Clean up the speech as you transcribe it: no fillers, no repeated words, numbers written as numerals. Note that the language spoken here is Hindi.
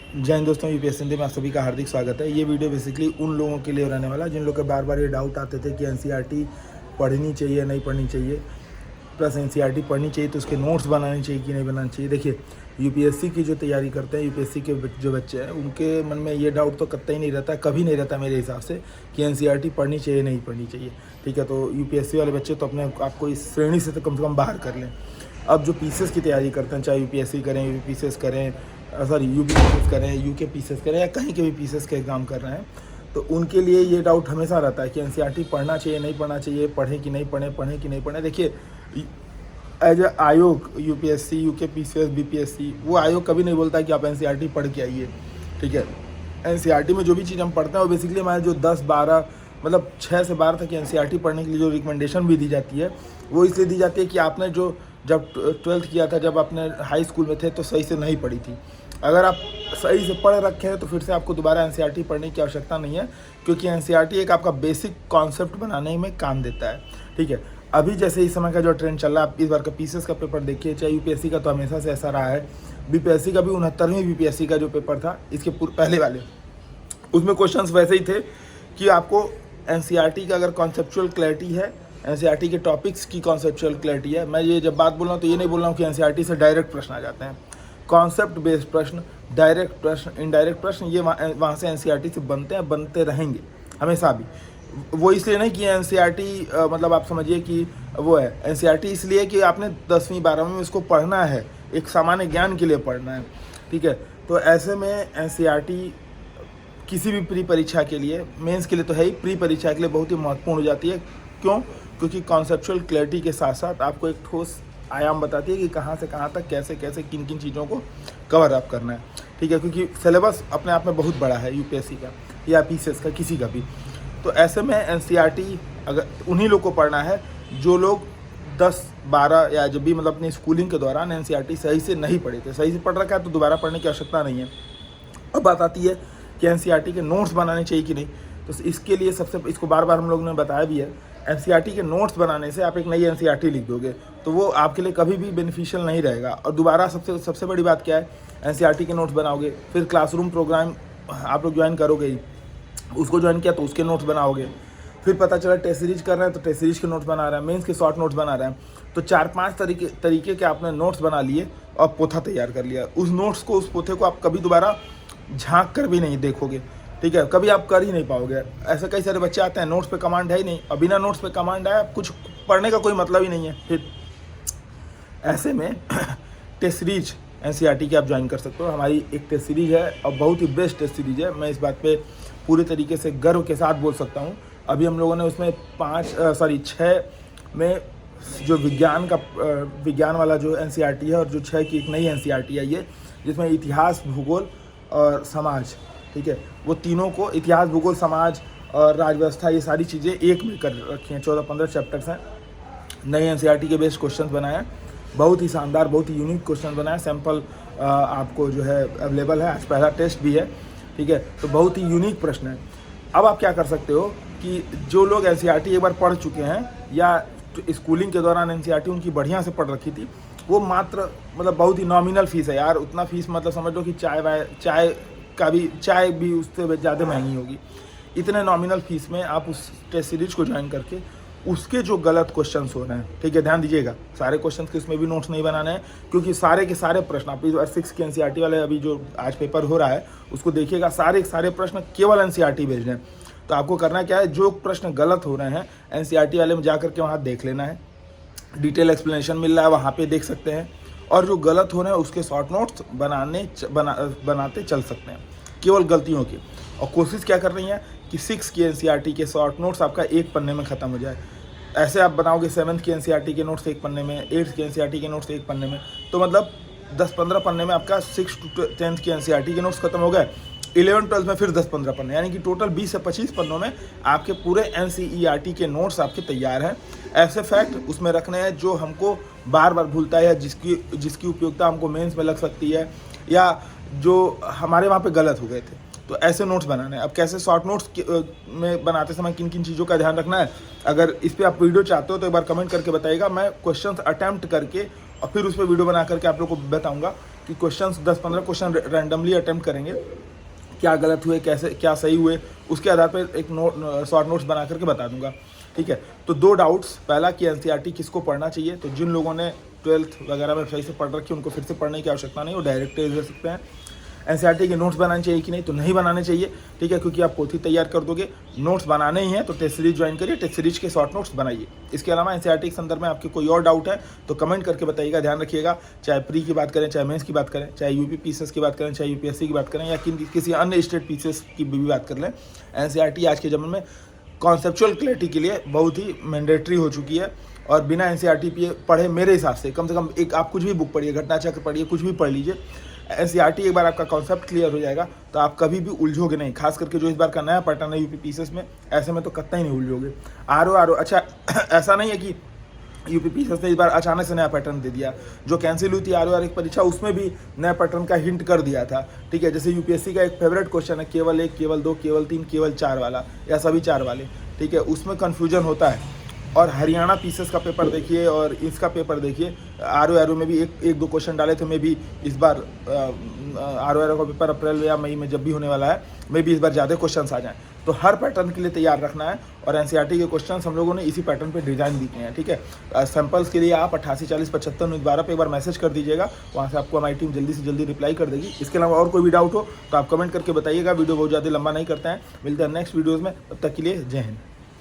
जय हिंद दोस्तों, यूपीएससी हिंदी में आप सभी का हार्दिक स्वागत है। ये वीडियो बेसिकली उन लोगों के लिए रहने वाला है जिन लोगों के बार बार ये डाउट आते थे कि एनसीईआरटी पढ़नी चाहिए नहीं पढ़नी चाहिए, प्लस एनसीईआरटी पढ़नी चाहिए तो उसके नोट्स बनाने चाहिए कि नहीं बनाने चाहिए। देखिए, यूपीएससी की जो तैयारी करते हैं, यूपीएससी के जो बच्चे हैं, उनके मन में ये डाउट तो कतई नहीं रहता, कभी नहीं रहता मेरे हिसाब से कि एनसीईआरटी पढ़नी चाहिए नहीं पढ़नी चाहिए। ठीक है, तो यूपीएससी वाले बच्चे तो अपने आपको इस श्रेणी से तो कम बाहर कर लें। अब जो पीसीएस की तैयारी करते हैं, चाहे यूपीएससी करें, यूपीसीएस करें, सॉरी यूपीसीएस करें, यूके पीसीएस करें या कहीं के भी पीसीएस के एग्ज़ाम कर रहे हैं, तो उनके लिए ये डाउट हमेशा रहता है कि एनसीईआरटी पढ़ना चाहिए नहीं पढ़ना चाहिए, पढ़ें कि नहीं पढ़ें, पढ़ें कि नहीं पढ़ें। देखिए, एज ए आयोग, यूपीएससी, यूके पीसीएस, बीपीएससी, वो आयोग कभी नहीं बोलता है कि आप एनसीईआरटी पढ़ के आइए। ठीक है, एनसीईआरटी में जो भी चीज़ हम पढ़ते हैं वो बेसिकली हमारे जो 10-12 मतलब 6 से 12 तक एनसीईआरटी पढ़ने के लिए जो रिकमेंडेशन भी दी जाती है, वो इसलिए दी जाती है कि आपने जो जब 12th किया था, जब आपने हाई स्कूल में थे तो सही से नहीं पढ़ी थी। अगर आप सही से पढ़ रखे हैं तो फिर से आपको दोबारा एनसीईआरटी पढ़ने की आवश्यकता नहीं है, क्योंकि एनसीईआरटी एक आपका बेसिक कॉन्सेप्ट बनाने में काम देता है। ठीक है, अभी जैसे इस समय का जो ट्रेंड चल रहा है, आप इस बार का पीसीएस का पेपर देखिए, चाहे यूपीएससी का तो हमेशा से ऐसा रहा है, बीपीएससी का भी 69वीं बीपीएससी का जो पेपर था इसके पहले वाले, उसमें क्वेश्चंस वैसे ही थे कि आपको एनसीईआरटी का अगर कॉन्सेप्चुअल क्लैरिटी है, एनसीईआरटी के टॉपिक्स की कॉन्सेप्चुअल क्लैरिटी है। मैं ये जब बात बोल रहा हूँ तो ये नहीं बोल रहा हूँ कि एनसीईआरटी से डायरेक्ट प्रश्न आ जाते हैं। कॉन्सेप्ट बेस्ड प्रश्न, डायरेक्ट प्रश्न, इनडायरेक्ट प्रश्न, ये वहाँ से एनसीईआरटी से बनते हैं, बनते रहेंगे हमेशा भी। वो इसलिए नहीं कि एनसीईआरटी मतलब आप समझिए कि वो है एनसीईआरटी, इसलिए कि आपने 10वीं 12वीं में इसको पढ़ना है, एक सामान्य ज्ञान के लिए पढ़ना है। ठीक है, तो ऐसे में एनसीईआरटी किसी भी प्री परीक्षा के लिए, मेंस के लिए तो है ही, प्री परीक्षा के लिए बहुत ही महत्वपूर्ण हो जाती है। क्यों? क्योंकि कॉन्सेप्चुअल क्लैरिटी के साथ साथ आपको एक ठोस आयाम बताती है कि कहाँ से कहाँ तक कैसे कैसे किन किन चीज़ों को कवर अप करना है। ठीक है, क्योंकि सिलेबस अपने आप में बहुत बड़ा है यूपीएससी का या पीसीएस का, किसी का भी। तो ऐसे में एनसीईआरटी अगर उन्हीं लोग को पढ़ना है जो लोग 10-12 या जब भी मतलब अपनी स्कूलिंग के दौरान एनसीईआरटी सही से नहीं पढ़े थे। सही से पढ़ रखा है तो दोबारा पढ़ने की आवश्यकता नहीं है। अब बात आती है कि एनसीईआरटी के नोट्स बनाने चाहिए कि नहीं, तो इसके लिए इसको बार बार हम लोगों ने बताया भी है। एनसीईआरटी के नोट्स बनाने से आप एक नई एनसीईआरटी लिख दोगे तो वो आपके लिए कभी भी बेनिफिशियल नहीं रहेगा। और दोबारा सबसे बड़ी बात क्या है, एनसीईआरटी के नोट्स बनाओगे, फिर क्लासरूम प्रोग्राम आप लोग ज्वाइन करोगे ही, उसको ज्वाइन किया तो उसके नोट्स बनाओगे, फिर पता चला टेस्ट सीरीज कर रहे हैं तो टेस्ट सीरीज के नोट्स बना रहे हैं, मेंस के शॉर्ट नोट्स बना रहे हैं, तो 4-5 तरीके के आपने नोट्स बना लिए और पोथा तैयार कर लिया। उस नोट्स को, उस पोथे को आप कभी दोबारा झांक कर भी नहीं देखोगे। ठीक है, कभी आप कर ही नहीं पाओगे। ऐसे कई सारे बच्चे आते हैं, नोट्स पे कमांड है ही नहीं, और बिना नोट्स पे कमांड आया कुछ पढ़ने का कोई मतलब ही नहीं है। फिर ऐसे में टेस्ट सीरीज एनसीईआरटी की आप ज्वाइन कर सकते हो। हमारी एक टेस्ट सीरीज है और बहुत ही बेस्ट टेस्ट सीरीज है, मैं इस बात पे पूरे तरीके से गर्व के साथ बोल सकता हूँ। अभी हम लोगों ने उसमें 6 में जो विज्ञान वाला जो एनसीईआरटी है, और जो 6 की एक नई एनसीईआरटी आई है जिसमें इतिहास, भूगोल और समाज, ठीक है, वो तीनों को, इतिहास, भूगोल, समाज और राजव्यवस्था, ये सारी चीज़ें एक में कर रखी हैं। 14-15 चैप्टर्स हैं। नई एनसीईआरटी के बेस्ट क्वेश्चन बनाए हैं, बहुत ही शानदार, बहुत ही यूनिक क्वेश्चन बनाए। सैम्पल आपको जो है अवेलेबल है, आज पहला टेस्ट भी है। ठीक है, तो बहुत ही यूनिक प्रश्न है। अब आप क्या कर सकते हो कि जो लोग एनसीईआरटी एक बार पढ़ चुके हैं या स्कूलिंग के दौरान एनसीईआरटी उनकी बढ़िया से पढ़ रखी थी, वो मात्र मतलब बहुत ही नॉमिनल फीस है यार, उतना फीस मतलब समझ लो कि चाय भी उससे ज़्यादा महंगी होगी। इतने नॉमिनल फीस में आप उस टेस्ट सीरीज को ज्वाइन करके उसके जो गलत क्वेश्चंस हो रहे हैं, ठीक है, ध्यान दीजिएगा, सारे क्वेश्चंस के उसमें भी नोट्स नहीं बनाने हैं, क्योंकि सारे के सारे प्रश्न आप इस बार 6 के एनसीईआरटी वाले अभी जो आज पेपर हो रहा है उसको देखिएगा, सारे प्रश्न केवल एनसीईआरटी भेज रहे हैं। तो आपको करना क्या है, जो प्रश्न गलत हो रहे हैं एनसीईआरटी वाले में जा करके वहाँ देख लेना है, डिटेल एक्सप्लेनेशन मिल रहा है वहाँ पे देख सकते हैं, और जो गलत हो रहे हैं उसके शॉर्ट नोट्स बनाते चल सकते हैं, केवल गलतियों की। और कोशिश क्या कर रही है कि 6 की एनसीईआरटी के शॉर्ट नोट्स आपका एक पन्ने में ख़त्म हो जाए। ऐसे आप बनाओगे 7th की एनसीईआरटी के नोट्स एक पन्ने में, 8th की एनसीईआरटी के नोट्स एक पन्ने में, तो मतलब 10-15 पन्ने में आपका 6 to 10th की एनसीईआरटी के नोट्स खत्म हो गए। 11-12 में फिर 10-15 पन्ने, यानी कि टोटल 20 से 25 पन्नों में आपके पूरे एनसीईआरटी के नोट्स आपके तैयार हैं। ऐसे फैक्ट उसमें रखने हैं जो हमको बार बार भूलता है, या जिसकी उपयोगिता हमको मेंस में लग सकती है, या जो हमारे वहाँ पे गलत हो गए थे। तो ऐसे नोट्स बनाने हैं। अब कैसे शॉर्ट नोट्स में बनाते समय किन किन चीज़ों का ध्यान रखना है, अगर इस पर आप वीडियो चाहते हो तो एक बार कमेंट करके बताइएगा। मैं क्वेश्चंस अटैम्प्ट करके और फिर उस पर वीडियो बना करके आप लोग को बताऊंगा कि क्वेश्चंस 10-15 क्वेश्चन रैंडमली अटेम्प्ट करेंगे, क्या गलत हुए, कैसे क्या सही हुए, उसके आधार पर एक शॉर्ट नोट्स बना करके बता दूंगा, ठीक है। तो 2 डाउट्स, पहला कि एनसीईआरटी किसको पढ़ना चाहिए, तो जिन लोगों ने 12th वगैरह में सही से पढ़ रखी है उनको फिर से पढ़ने की आवश्यकता नहीं, वो डायरेक्ट ले सकते हैं। एनसीईआरटी के नोट्स बनाने चाहिए कि नहीं, तो नहीं बनाने चाहिए, ठीक है, क्योंकि आप पोथी तैयार कर दोगे, नोट्स बनाने ही हैं तो टेस्ट सीरीज ज्वाइन करिए, टेस्ट सीरीज के शॉर्ट नोट्स बनाइए। इसके अलावा एनसीईआरटी के संदर्भ में आपके कोई और डाउट है तो कमेंट करके बताइएगा। ध्यान रखिएगा, चाहे प्री की बात करें, चाहे मेंस की बात करें, चाहे यूपी पीसीएस की बात करें, चाहे यूपीएससी की बात करें, या किसी अन्य स्टेट पीसीएस की भी बात कर लें, एनसीईआरटी आज के ज़माने में कॉन्सेप्चुअल क्लैरिटी के लिए बहुत ही मैंडेटरी हो चुकी है। और बिना एनसीईआरटी पढ़े मेरे हिसाब से कम एक आप कुछ भी बुक पढ़िए, घटनाचक्र पढ़िए, कुछ भी पढ़ लीजिए, एनसीईआरटी एक बार आपका कॉन्सेप्ट क्लियर हो जाएगा तो आप कभी भी उलझोगे नहीं। खास करके जो इस बार का नया पैटर्न है यूपी पीसीएस में, ऐसे में तो कतई नहीं उलझोगे। आर अच्छा ऐसा नहीं है कि यूपी पीसीएस ने इस बार अचानक से नया पैटर्न दे दिया, जो कैंसिल हुई थी आर एक परीक्षा उसमें भी नया पैटर्न का हिंट कर दिया था, ठीक है। जैसे यूपीएससी का एक फेवरेट क्वेश्चन है केवल 1, केवल 2, केवल 3, केवल 4 वाला, या सभी 4 वाले, ठीक है, उसमें कन्फ्यूजन होता है। और हरियाणा पीसीएस का पेपर देखिए और इसका पेपर देखिए, आर में भी एक 2 क्वेश्चन डाले थे। मैं भी इस बार आर का पेपर अप्रैल या मई में जब भी होने वाला है, मैं भी इस बार ज़्यादा क्वेश्चंस आ जाएं, तो हर पैटर्न के लिए तैयार रखना है। और एनसीईआरटी के क्वेश्चंस हम लोगों ने इसी पैटर्न पे डिज़ाइन दिए हैं, ठीक है। सैंपल्स के लिए आप 88 40 75 12 पे एक बार मैसेज कर दीजिएगा, वहाँ से आपको हमारी टीम जल्दी से जल्दी रिप्लाई कर देगी। इसके अलावा और कोई भी डाउट हो तो आप कमेंट करके बताइएगा। वीडियो बहुत ज़्यादा लंबा नहीं करते हैं, मिलते हैं नेक्स्ट वीडियोज़ में, तब तक के लिए जय हिंद।